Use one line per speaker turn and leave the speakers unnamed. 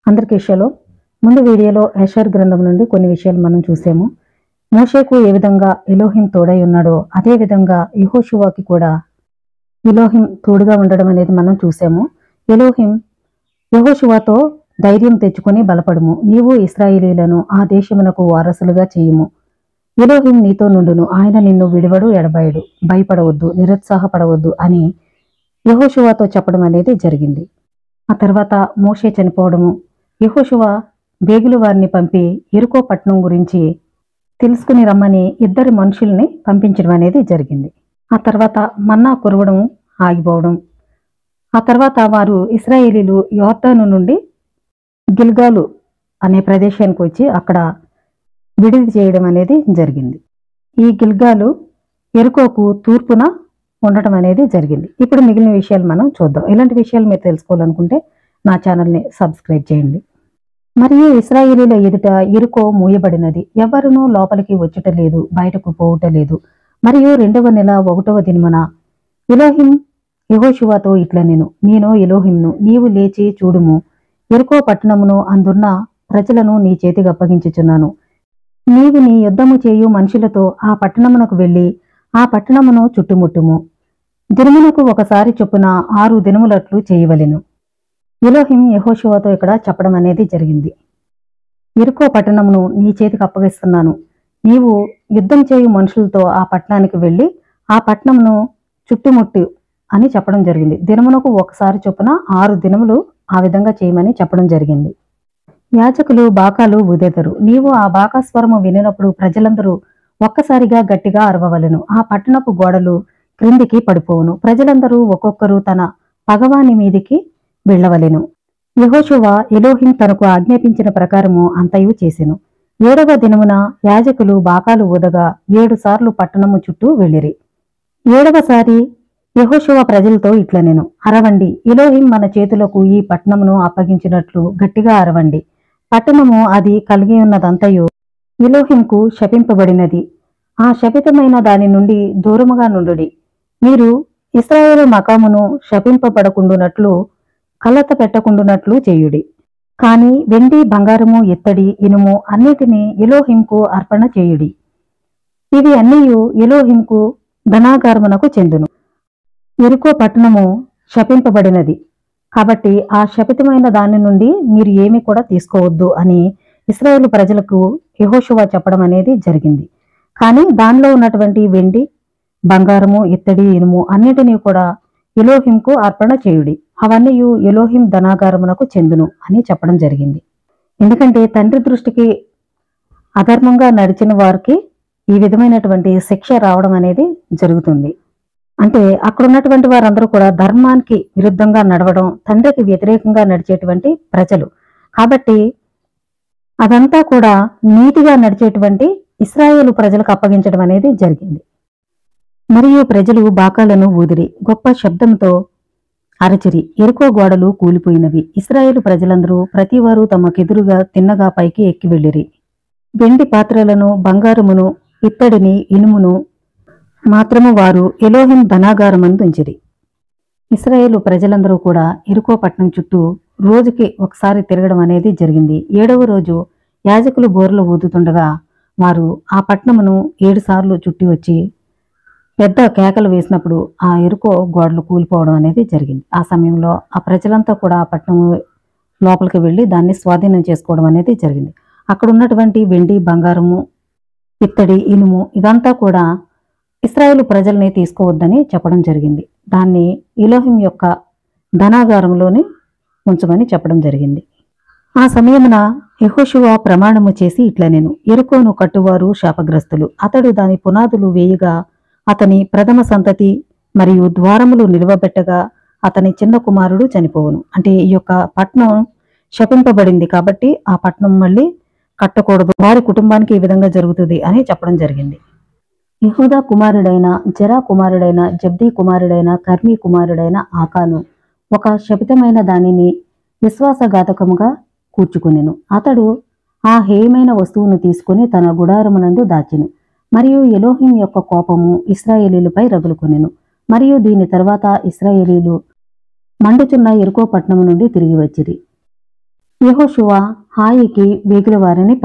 అందరికీ షలో. ముందు వీడియోలో యెషయా గ్రంథం నుండి కొన్ని విషయాలు మనం చూసాము. మోషేకు ఏ విధంగా ఎలోహిం తోడై ఉన్నాడో అదే విధంగా యెహోషువకి కూడా ఎలోహిం తోడుగా ఉండడం అనేది మనం చూసాము. ఎలోహిం యెహోషువతో ధైర్యం తెచ్చుకొని బలపడుము, నీవు ఇశ్రాయేలీయులను ఆ దేశమునకు వారసులుగా చేయుము. ఎలోహిం నీతో నుండును, ఆయన నిన్ను విడివడు ఎడబాయడు, భయపడవద్దు, నిరుత్సాహపడవద్దు అని యెహోషువతో చెప్పడం అనేది జరిగింది. ఆ తర్వాత మోషే చనిపోవడము, యెహోషువ బేగులు వారిని పంపి యెరికో పట్టణం గురించి తెలుసుకుని రమ్మని ఇద్దరి మనుషుల్ని పంపించడం అనేది జరిగింది. ఆ తర్వాత మన్నా కురవడం ఆగిపోవడం, ఆ తర్వాత వారు ఇశ్రాయేలీలు యోర్దాను నుండి గిల్గాలు అనే ప్రదేశానికి వచ్చి అక్కడ విడిది చేయడం అనేది జరిగింది. ఈ గిల్గాలు యెరికోకు తూర్పున ఉండటం అనేది జరిగింది. ఇప్పుడు మిగిలిన విషయాలు మనం చూద్దాం. ఇలాంటి విషయాలు మీరు తెలుసుకోవాలనుకుంటే నా ఛానల్ని సబ్స్క్రైబ్ చేయండి. మరియు ఇశ్రాయేలీల ఎదుట యెరికో మూయబడినది, ఎవరునూ లోపలికి వచ్చుట లేదు, బయటకు పోవుట లేదు. మరియు 2వ నెల 1వ దినమున ఎలోహిం యెహోషువతో ఇట్లనెను, నేను ఎలోహింను, నీవు లేచి చూడుము, యెరికో పట్టణమును అందున్న ప్రజలను నీ చేతికి అప్పగించుచున్నాను. నీవు నీ యుద్ధము చేయు మనుషులతో ఆ పట్టణమునకు వెళ్ళి ఆ పట్టణమును చుట్టుముట్టుము. దినమునకు ఒకసారి చొప్పున 6 దినములట్లు చేయవలెను. ఎలోహిం యెహోషువతో ఇక్కడ చెప్పడం అనేది జరిగింది. యెరికో పట్టణమును నీ చేతికి అప్పగిస్తున్నాను, నీవు యుద్ధం చేయు మనుషులతో ఆ పట్టణానికి వెళ్ళి ఆ పట్టణమును చుట్టుముట్టు అని చెప్పడం జరిగింది. దినమునకు ఒకసారి చొప్పున 6 దినములు ఆ విధంగా చేయమని చెప్పడం జరిగింది. యాజకులు బాకాలు ఊదెదరు, నీవు ఆ బాకాస్వరము వినినప్పుడు ప్రజలందరూ ఒక్కసారిగా గట్టిగా అరవవలెను, ఆ పట్టణపు గోడలు క్రిందికి పడిపోవును, ప్రజలందరూ ఒక్కొక్కరు తన పగవాని మీదికి వెళ్ళవలెను. యెహోషువ ఎలోహిం తనకు ఆజ్ఞాపించిన ప్రకారము అంతయు చేసెను. 7వ దినమున యాజకులు బాకాలు ఊదగా 7 సార్లు పట్టణము చుట్టూ వెళ్ళిరి. 7వసారి యెహోషువ ప్రజలతో ఇట్లనెను, అరవండి, ఎలోహిం మన చేతులకు ఈ పట్టణమును అప్పగించినట్లు గట్టిగా అరవండి. పట్టణము అది కలిగి ఉన్నదంతయు ఎలోహింకు శపింపబడినది, ఆ శపితమైన దాని నుండి దూరముగా నుండుడి. మీరు ఇశ్రాయేలు మకామును శపింపబడకుండునట్లు కలత పెట్టకుండునట్లు చేయుడి. కాని వెండి, బంగారము, ఇత్తడి, ఇనుము అన్నిటినీ ఎలోహింకు అర్పణ చేయుడి. ఇవి అన్నీయు ఎలోహింకు ధనాగారమునకు చెందును. యెరికో పట్టణము శపింపబడినది కాబట్టి ఆ శపితమైన దాని నుండి మీరు ఏమీ కూడా తీసుకోవద్దు అని ఇశ్రాయేలు ప్రజలకు యెహోషువ చెప్పడం అనేది జరిగింది. కానీ దానిలో ఉన్నటువంటి వెండి, బంగారము, ఇత్తడి, ఇనుము అన్నిటినీ కూడా ఎలోహింకు అర్పణ చేయుడి, అవన్నీ ఎలోహిం ధనాగారమునకు చెందును అని చెప్పడం జరిగింది. ఎందుకంటే తండ్రి దృష్టికి అధర్మంగా నడిచిన వారికి ఈ విధమైనటువంటి శిక్ష రావడం అనేది జరుగుతుంది. అంటే అక్కడ ఉన్నటువంటి వారందరూ కూడా ధర్మానికి విరుద్ధంగా నడవడం, తండ్రికి వ్యతిరేకంగా నడిచేటువంటి ప్రజలు కాబట్టి అదంతా కూడా నీతిగా నడిచేటువంటి ఇశ్రాయేలు ప్రజలకు అప్పగించడం అనేది జరిగింది. మరియు ప్రజలు బాకాలను ఊదిరి, గొప్ప శబ్దంతో అరచిరి, యెరికో గోడలు కూలిపోయినవి. ఇశ్రాయేలు ప్రజలందరూ ప్రతివారు తమకెదురుగా తిన్నగా పైకి ఎక్కి వెళ్ళిరి. వెండి పాత్రలను, బంగారమును, ఇత్తడిని, ఇనుమును మాత్రము వారు ఎలోహిం ధనాగారమందు ఉంచిరి. ఇశ్రాయేలు ప్రజలందరూ కూడా యెరికో పట్టణం చుట్టూ రోజుకి ఒకసారి తిరగడం అనేది జరిగింది. 7వ రోజు యాజకులు బోర్లు ఊదుతుండగా వారు ఆ పట్టణమును 7 సార్లు చుట్టి వచ్చి పెద్ద కేకలు వేసినప్పుడు ఆ యెరికో గోడలు కూలిపోవడం అనేది జరిగింది. ఆ సమయంలో ఆ ప్రజలంతా కూడా ఆ పట్టణం లోపలికి వెళ్ళి దాన్ని స్వాధీనం చేసుకోవడం అనేది జరిగింది. అక్కడ ఉన్నటువంటి వెండి, బంగారము, ఇత్తడి, ఇనుము ఇదంతా కూడా ఇశ్రాయేలు ప్రజల్ని తీసుకోవద్దని చెప్పడం జరిగింది. దాన్ని ఎలోహిం యొక్క ధనాగారంలోనే ఉంచమని చెప్పడం జరిగింది. ఆ సమయమున యెహోషువ ప్రమాణము చేసి ఇట్లనెను, యెరికోను కట్టువారు శాపగ్రస్తులు, అతడు దాని పునాదులు వేయగా అతని ప్రథమ సంతతి మరియు ద్వారములు నిలువబెట్టగా అతని చిన్న కుమారుడు చనిపోవును. అంటే ఈ యొక్క పట్టణం శపింపబడింది కాబట్టి ఆ పట్టణం మళ్ళీ కట్టకూడదు, వారి కుటుంబానికి ఈ విధంగా జరుగుతుంది అని చెప్పడం జరిగింది. యెహూదా కుమారుడైన జెరా కుమారుడైన జబ్దీ కుమారుడైన కర్మీ కుమారుడైన ఆకాను ఒక శపితమైన దానిని విశ్వాసఘాతకముగా కూర్చుకొనెను. అతడు ఆ హేయమైన వస్తువును తీసుకుని తన గుడారమునందు దాచెను. మరియు ఎలోహిం యొక్క కోపము ఇశ్రాయేలీలపై రగులుకొనెను. మరియు దీని తర్వాత ఇశ్రాయేలీలు మండుచున్న యెరికో పట్టణము నుండి తిరిగి వచ్చిరి. యెహోషువ హాయికి వేగుల వారిని